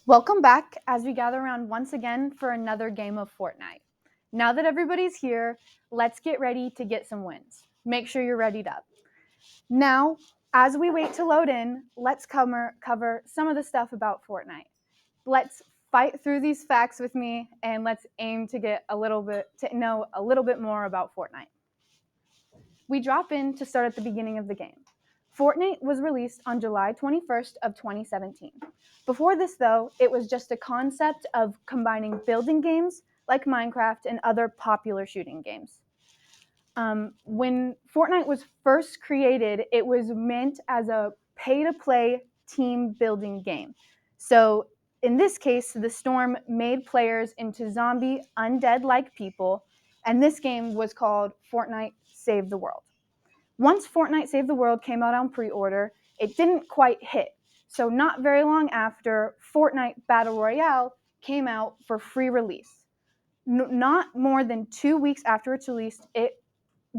Welcome back as we gather around once again for another game of Fortnite. Now that everybody's here, let's get ready to get some wins. Make sure you're readied up. Now, as we wait to load in, let's cover some of the stuff about Fortnite. Let's fight through these facts with me and let's aim to know a little bit more about Fortnite. We drop in to start at the beginning of the game. Fortnite was released on July 21st of 2017. Before this, though, it was just a concept of combining building games like Minecraft and other popular shooting games. When Fortnite was first created, it was meant as a pay-to-play team building game. So in this case, the storm made players into zombie, undead-like people, and this game was called Fortnite Save the World. Once Fortnite Save the World came out on pre-order, it didn't quite hit. So not very long after, Fortnite Battle Royale came out for free release. Not more than 2 weeks after its release, it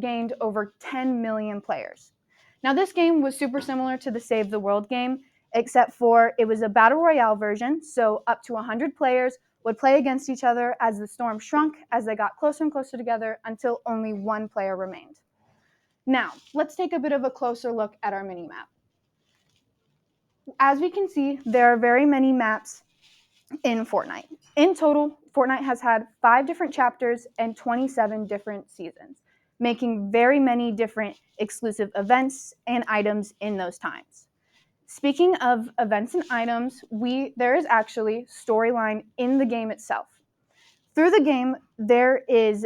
gained over 10 million players. Now this game was super similar to the Save the World game, except for it was a Battle Royale version, so up to 100 players would play against each other as the storm shrunk as they got closer and closer together until only one player remained. Now, let's take a bit of a closer look at our mini-map. As we can see, there are very many maps in Fortnite. In total, Fortnite has had 5 different chapters and 27 different seasons, making very many different exclusive events and items in those times. Speaking of events and items, there is actually storyline in the game itself. Through the game, there is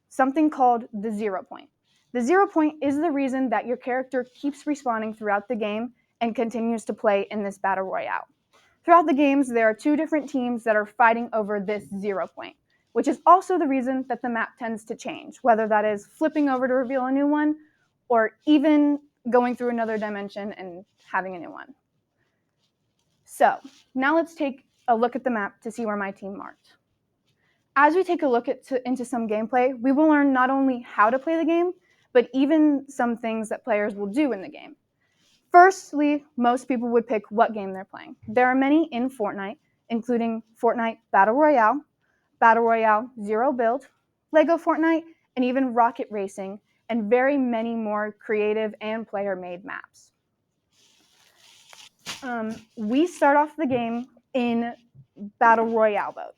something called the 0 point. The 0 point is the reason that your character keeps respawning throughout the game and continues to play in this battle royale. Throughout the games, there are 2 different teams that are fighting over this 0 point, which is also the reason that the map tends to change, whether that is flipping over to reveal a new one or even going through another dimension and having a new one. So now let's take a look at the map to see where my team marked. As we take a look into some gameplay, we will learn not only how to play the game, but even some things that players will do in the game. Firstly, most people would pick what game they're playing. There are many in Fortnite, including Fortnite Battle Royale Zero Build, Lego Fortnite, and even Rocket Racing, and very many more creative and player-made maps. We start off the game in Battle Royale mode.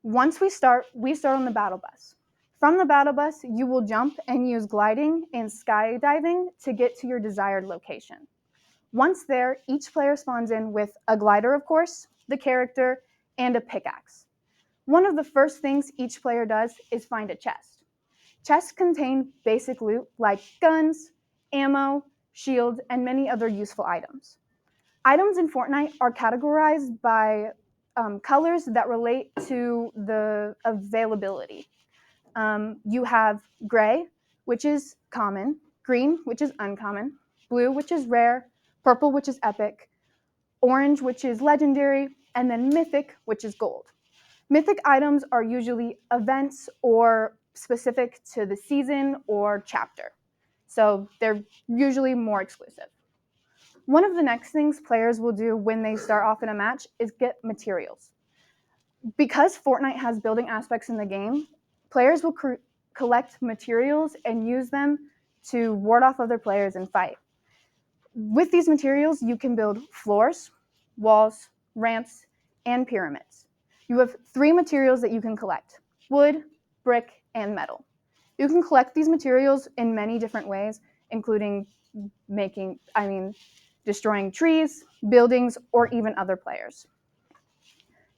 Once we start on the battle bus. From the battle bus, you will jump and use gliding and skydiving to get to your desired location. Once there, each player spawns in with a glider, of course, the character, and a pickaxe. One of the first things each player does is find a chest. Chests contain basic loot like guns, ammo, shields, and many other useful items. Items in Fortnite are categorized by colors that relate to the availability. You have gray, which is common, green, which is uncommon, blue, which is rare, purple, which is epic, orange, which is legendary, and then mythic, which is gold. Mythic items are usually events or specific to the season or chapter, so they're usually more exclusive. One of the next things players will do when they start off in a match is get materials. Because Fortnite has building aspects in the game, players will collect materials and use them to ward off other players and fight. With these materials, you can build floors, walls, ramps, and pyramids. You have 3 materials that you can collect: wood, brick, and metal. You can collect these materials in many different ways, including destroying trees, buildings, or even other players.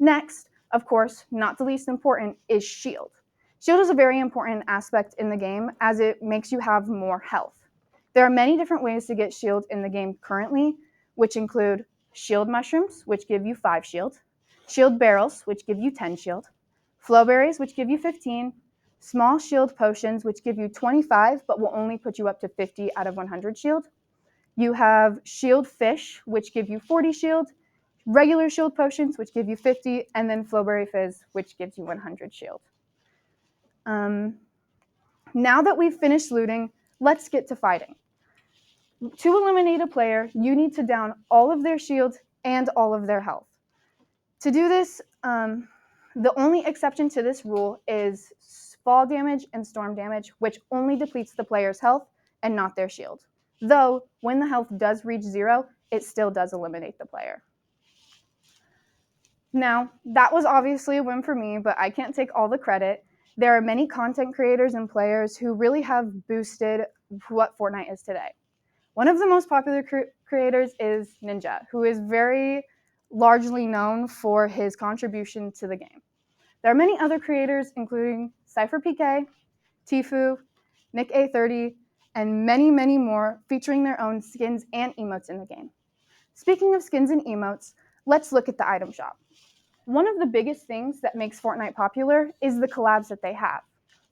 Next, of course, not the least important, is shield. Shield is a very important aspect in the game as it makes you have more health. There are many different ways to get shield in the game currently, which include shield mushrooms, which give you 5 shield, shield barrels, which give you 10 shield, flow berries, which give you 15, small shield potions, which give you 25, but will only put you up to 50 out of 100 shield. You have shield fish, which give you 40 shield, regular shield potions, which give you 50, and then flowberry fizz, which gives you 100 shield. Now that we've finished looting, let's get to fighting. To eliminate a player, you need to down all of their shields and all of their health. To do this, the only exception to this rule is fall damage and storm damage, which only depletes the player's health and not their shield. Though, when the health does reach 0, it still does eliminate the player. Now, that was obviously a win for me, but I can't take all the credit. There are many content creators and players who really have boosted what Fortnite is today. One of the most popular creators is Ninja, who is very largely known for his contribution to the game. There are many other creators, including CypherPK, Tfue, Nick A30, and many, many more, featuring their own skins and emotes in the game. Speaking of skins and emotes, let's look at the item shop. One of the biggest things that makes Fortnite popular is the collabs that they have.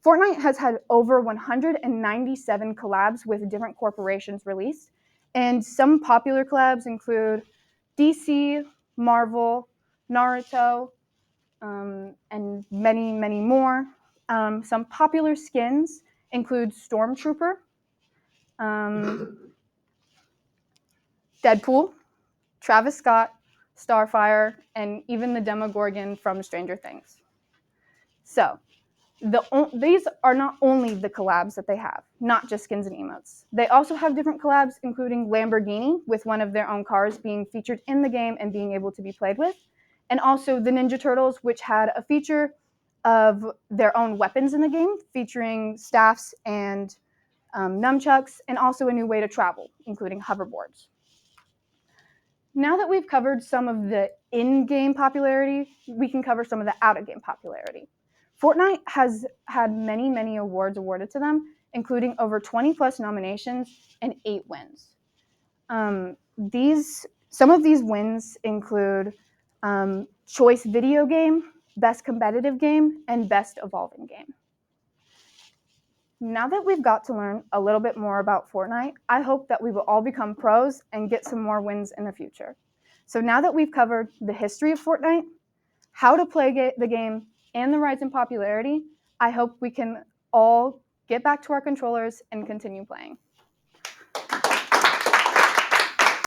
Fortnite has had over 197 collabs with different corporations released, and some popular collabs include DC, Marvel, Naruto, and many, many more. Some popular skins include Stormtrooper, Deadpool, Travis Scott, Starfire, and even the Demogorgon from Stranger Things. So, these are not only the collabs that they have, not just skins and emotes. They also have different collabs, including Lamborghini, with one of their own cars being featured in the game and being able to be played with, and also the Ninja Turtles, which had a feature of their own weapons in the game, featuring staffs and nunchucks, and also a new way to travel, including hoverboards. Now that we've covered some of the in-game popularity, we can cover some of the out-of-game popularity. Fortnite has had many, many awards awarded to them, including over 20 plus nominations and 8 wins. Some of these wins include Choice Video Game, Best Competitive Game, and Best Evolving Game. Now that we've got to learn a little bit more about Fortnite, I hope that we will all become pros and get some more wins in the future. So now that we've covered the history of Fortnite, how to play the game, and the rise in popularity, I hope we can all get back to our controllers and continue playing.